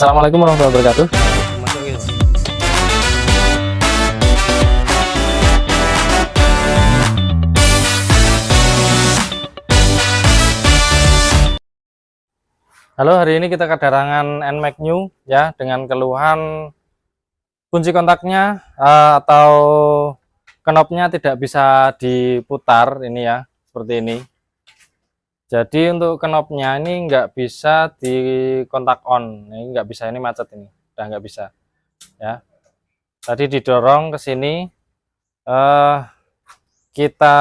Assalamualaikum warahmatullahi wabarakatuh. Masuk gitu. Halo, hari ini kita kedatangan NMAX New ya dengan keluhan kunci kontaknya atau knopnya tidak bisa diputar ini ya, seperti ini. Jadi untuk knopnya ini nggak bisa di kontak on, ini nggak bisa, ini macet ini, udah nggak bisa ya. Tadi didorong ke sini, kita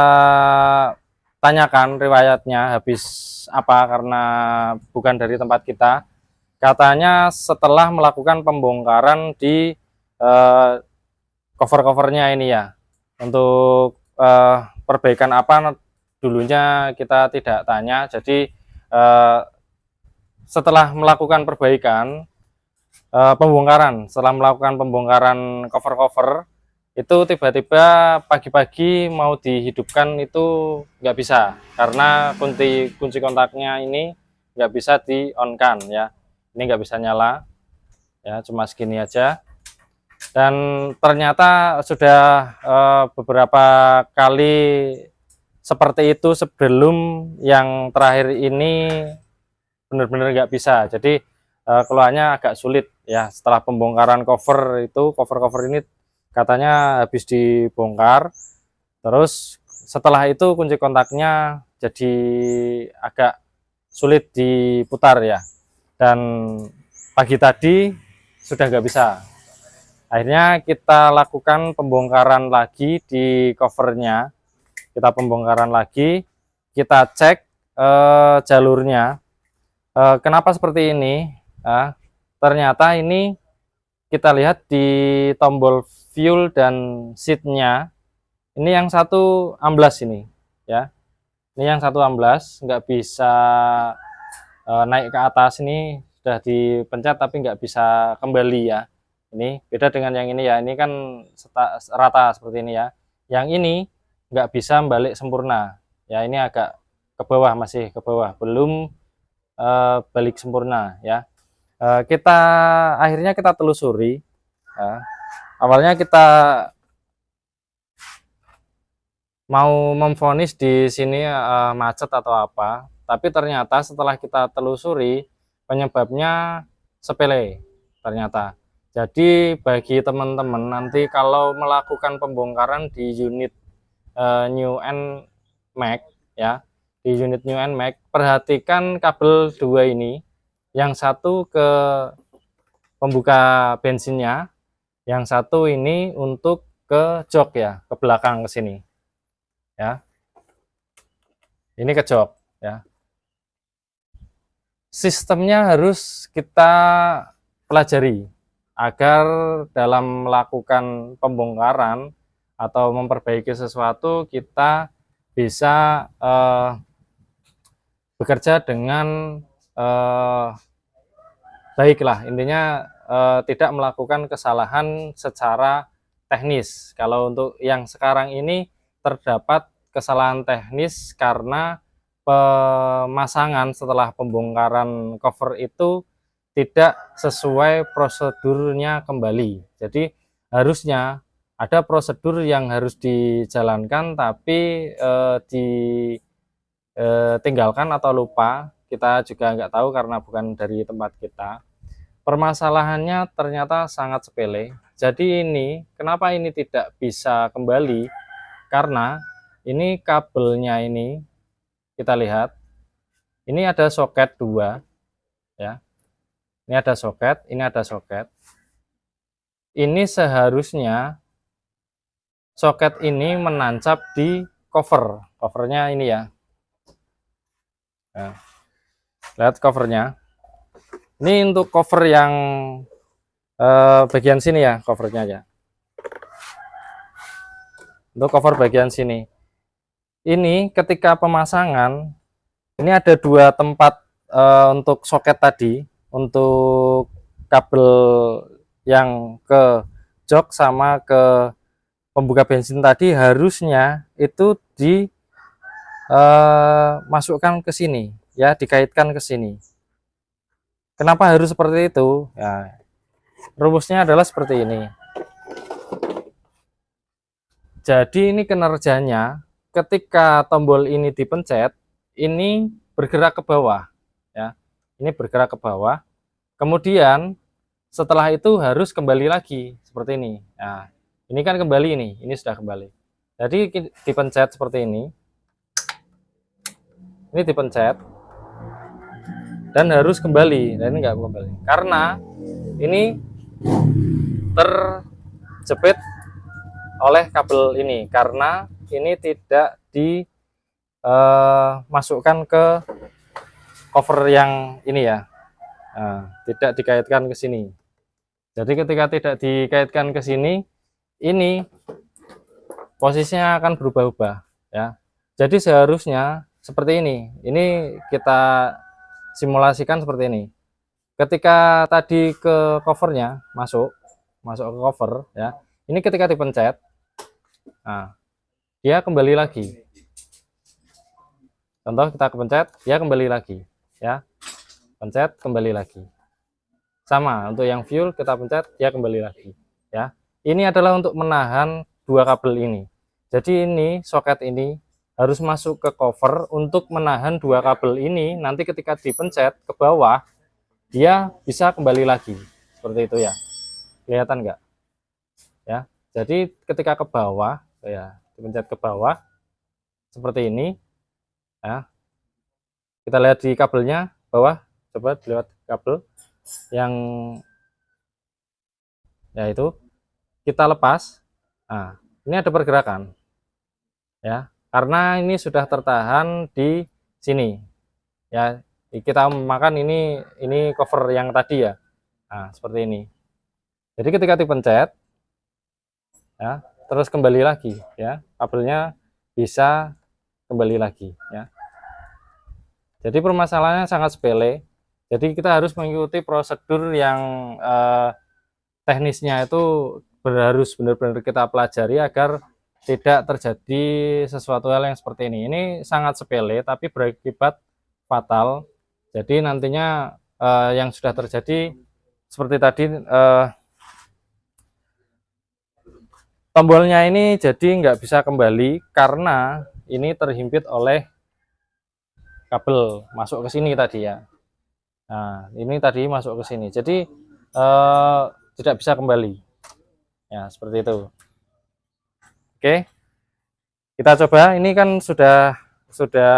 tanyakan riwayatnya habis apa karena bukan dari tempat kita. Katanya setelah melakukan pembongkaran di cover-covernya ini ya, untuk perbaikan apa dulunya kita tidak tanya. Jadi setelah melakukan perbaikan setelah melakukan pembongkaran cover-cover itu tiba-tiba pagi-pagi mau dihidupkan itu nggak bisa karena kunci kontaknya ini nggak bisa di on kan ya, ini nggak bisa nyala ya, cuma segini aja. Dan ternyata sudah beberapa kali seperti itu sebelum yang terakhir ini benar-benar nggak bisa. Jadi keluarnya agak sulit ya setelah pembongkaran cover itu, cover ini katanya habis dibongkar, terus setelah itu kunci kontaknya jadi agak sulit diputar ya, dan pagi tadi sudah nggak bisa. Akhirnya kita lakukan pembongkaran lagi di covernya, kita pembongkaran lagi, kita cek jalurnya. Kenapa seperti ini? Ternyata ini kita lihat di tombol fuel dan seatnya, ini yang satu amblas ini ya, ini yang satu amblas, nggak bisa naik ke atas. Ini sudah dipencet tapi nggak bisa kembali ya. Ini beda dengan yang ini ya, ini kan rata seperti ini ya, yang ini nggak bisa balik sempurna ya, ini agak ke bawah, masih ke bawah, belum balik sempurna ya. Akhirnya kita telusuri ya. Awalnya kita mau memvonis di sini macet atau apa, tapi ternyata setelah kita telusuri penyebabnya sepele ternyata. Jadi bagi teman-teman nanti kalau melakukan pembongkaran di unit New NMAX ya, di unit New NMAX, perhatikan kabel dua ini, yang satu ke pembuka bensinnya, yang satu ini untuk ke jok ya, ke belakang ke sini ya, ini ke jok ya. Sistemnya harus kita pelajari agar dalam melakukan pembongkaran atau memperbaiki sesuatu kita bisa bekerja dengan baiklah, intinya tidak melakukan kesalahan secara teknis. Kalau untuk yang sekarang ini terdapat kesalahan teknis karena pemasangan setelah pembongkaran cover itu tidak sesuai prosedurnya kembali. Jadi harusnya ada prosedur yang harus dijalankan tapi ditinggalkan atau lupa. Kita juga nggak tahu karena bukan dari tempat kita. Permasalahannya ternyata sangat sepele. Jadi ini kenapa ini tidak bisa kembali, karena ini kabelnya ini kita lihat, ini ada soket dua ya, ini ada soket, ini ada soket. Ini seharusnya soket ini menancap di covernya ini ya. Nah, lihat covernya. Ini untuk cover yang bagian sini ya, covernya ya. Untuk cover bagian sini. Ini ketika pemasangan, ini ada dua tempat untuk soket tadi, untuk kabel yang ke jok sama ke pembuka bensin tadi, harusnya itu dimasukkan ke sini ya, dikaitkan ke sini. Kenapa harus seperti itu? Ya, rumusnya adalah seperti ini. Jadi ini kinerjanya ketika tombol ini dipencet, ini bergerak ke bawah, ya. Ini bergerak ke bawah. Kemudian setelah itu harus kembali lagi seperti ini. Nah, ini kan kembali ini sudah kembali. Jadi dipencet seperti ini. Ini dipencet dan harus kembali. Dan ini nggak kembali karena ini terjepit oleh kabel ini, karena ini tidak dimasukkan ke cover yang ini ya. Nah, tidak dikaitkan ke sini. Jadi ketika tidak dikaitkan ke sini, ini posisinya akan berubah-ubah ya. Jadi seharusnya seperti ini. Ini kita simulasikan seperti ini. Ketika tadi ke covernya masuk ke cover ya. Ini ketika dipencet, nah, dia kembali lagi. Contoh kita kepencet, dia kembali lagi ya. Pencet kembali lagi. Sama untuk yang fuel kita pencet dia kembali lagi ya. Ini adalah untuk menahan dua kabel ini. Jadi ini soket ini harus masuk ke cover untuk menahan dua kabel ini. Nanti ketika dipencet ke bawah dia bisa kembali lagi seperti itu ya. Kelihatan enggak ya? Jadi ketika ke bawah ya, dipencet ke bawah seperti ini ya. Kita lihat di kabelnya bawah, coba lewat kabel yang ya itu kita lepas. Nah, ini ada pergerakan ya, karena ini sudah tertahan di sini ya. Kita makan ini cover yang tadi ya. Nah, seperti ini. Jadi ketika dipencet ya, terus kembali lagi ya, kabelnya bisa kembali lagi ya. Jadi permasalahannya sangat sepele. Jadi kita harus mengikuti prosedur yang teknisnya itu harus benar-benar kita pelajari agar tidak terjadi sesuatu hal yang seperti ini. Ini sangat sepele tapi berakibat fatal. Jadi nantinya yang sudah terjadi seperti tadi, tombolnya ini jadi nggak bisa kembali karena ini terhimpit oleh kabel masuk ke sini tadi ya. Nah, ini tadi masuk ke sini. Jadi tidak bisa kembali. Ya, seperti itu. Oke. Kita coba, ini kan sudah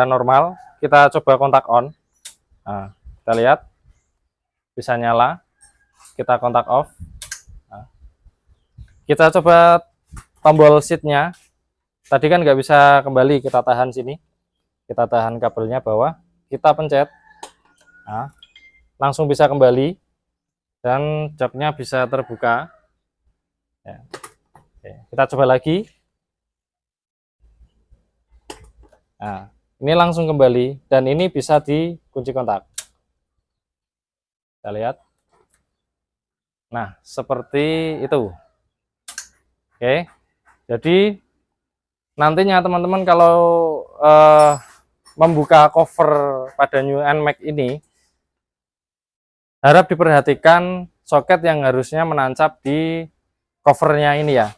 normal. Kita coba kontak on. Nah, kita lihat bisa nyala. Kita kontak off. Nah, kita coba tombol seatnya. Tadi kan nggak bisa kembali, kita tahan sini. Kita tahan kabelnya bawah. Kita pencet. Nah, langsung bisa kembali dan joknya bisa terbuka ya. Oke, kita coba lagi. Nah, ini langsung kembali dan ini bisa dikunci kontak. Kita lihat. Nah, seperti itu. Oke, jadi nantinya teman-teman kalau membuka cover pada New NMAX ini, harap diperhatikan soket yang harusnya menancap di covernya ini ya.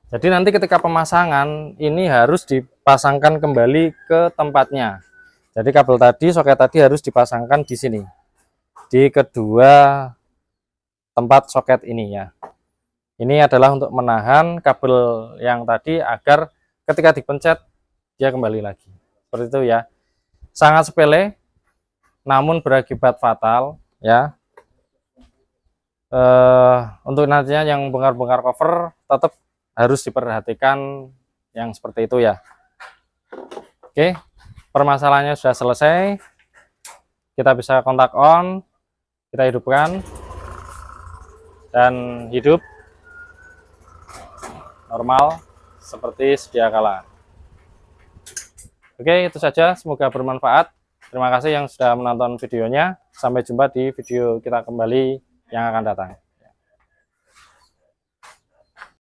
Jadi nanti ketika pemasangan ini harus dipasangkan kembali ke tempatnya. Jadi kabel tadi, soket tadi harus dipasangkan di sini, di kedua tempat soket ini ya. Ini adalah untuk menahan kabel yang tadi agar ketika dipencet dia kembali lagi. Seperti itu ya. Sangat sepele namun berakibat fatal ya. Untuk nantinya yang bongkar-bongkar cover tetap harus diperhatikan yang seperti itu ya. Oke, permasalahannya sudah selesai. Kita bisa kontak on, kita hidupkan dan hidup normal seperti sedia kala. Oke, itu saja, semoga bermanfaat. Terima kasih yang sudah menonton videonya. Sampai jumpa di video kita kembali yang akan datang.